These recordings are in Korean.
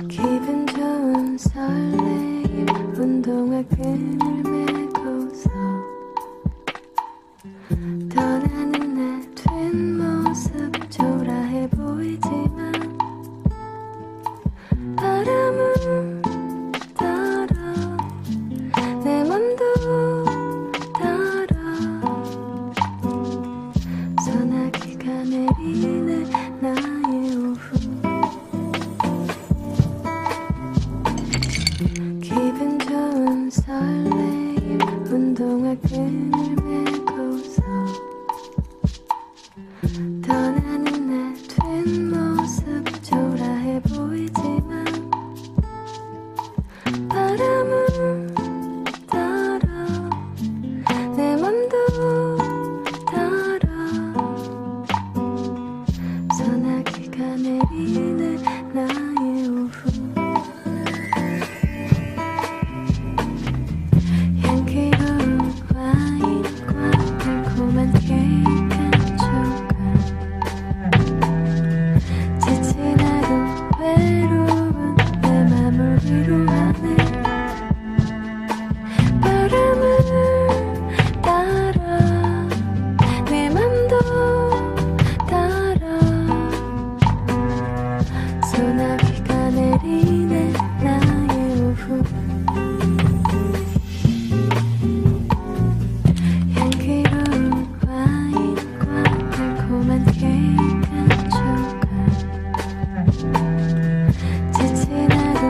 기분 좋은 설레임 운동화 끈을 메고서 떠나는 내 뒷모습 초라해 보이지만 바람은 따라 내 맘도 따라 소나기가 내리는 나의 오후 기분 좋은 설레임 운동화 끈을 메고서 떠나는 내 뒷모습 초라해 보이지만 바람은 따라 내 맘도 따라 소나기가 내리는 나의 오후 향기로운 와인과 달콤한 케이크 한 조각 지친 하루 외로운 내 맘을 위로하네 바람을 따라 내 맘도 따라 소나기가 내리네 나의 오후 향기로운 와인과 달콤한 케이크 한 조각 지친 하루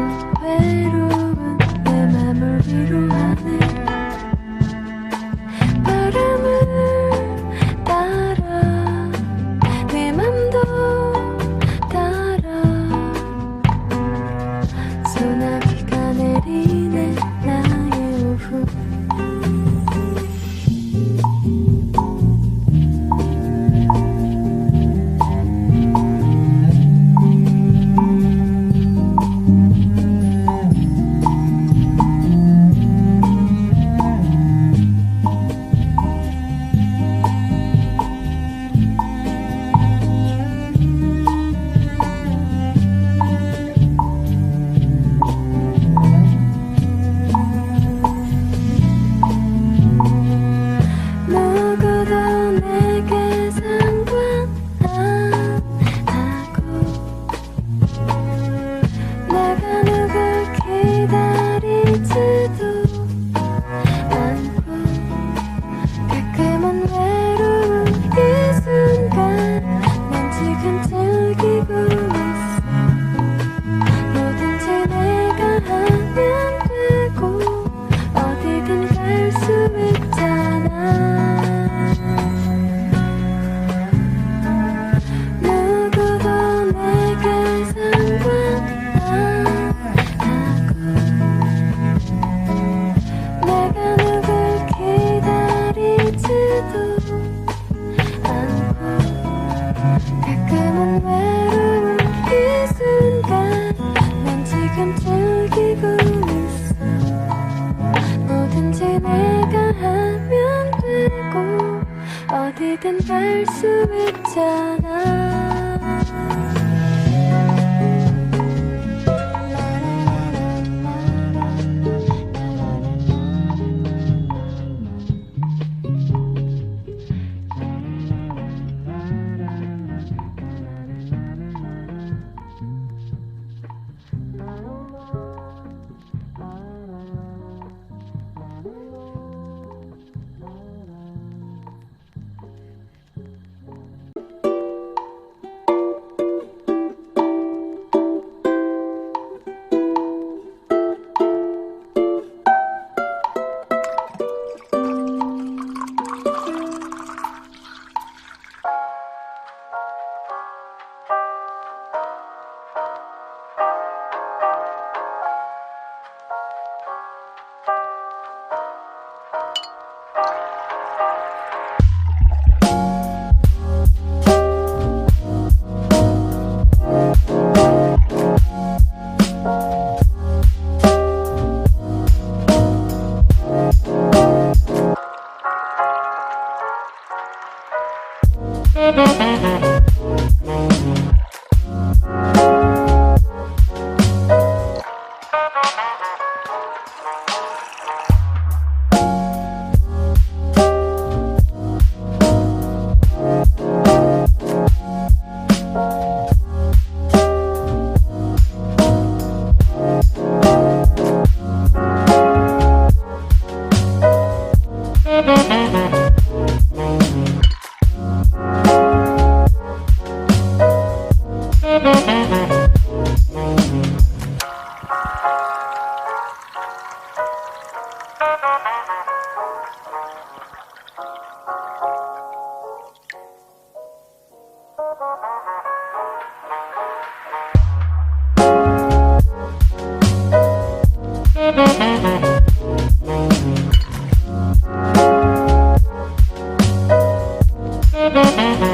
외로운 내 맘을 위로하네 바람을 따라 내 맘도 따라 소나기가 내리네 나의 오후 누구도 내게 상관 안 하고 내가 누굴 기다리지도 않고 가끔은 외로운 이 순간 난 지금 즐기고 있어 뭐든지 내가 하면 되고 어디든 갈 수 있잖아 누구도 내게 상관 안 하고 내가 누굴 기다리지도 않고 가끔은 외로운 이 순간 난 지금 즐기고 있어 뭐든지 내가 하면 되고 어디든 갈 수 있잖아 아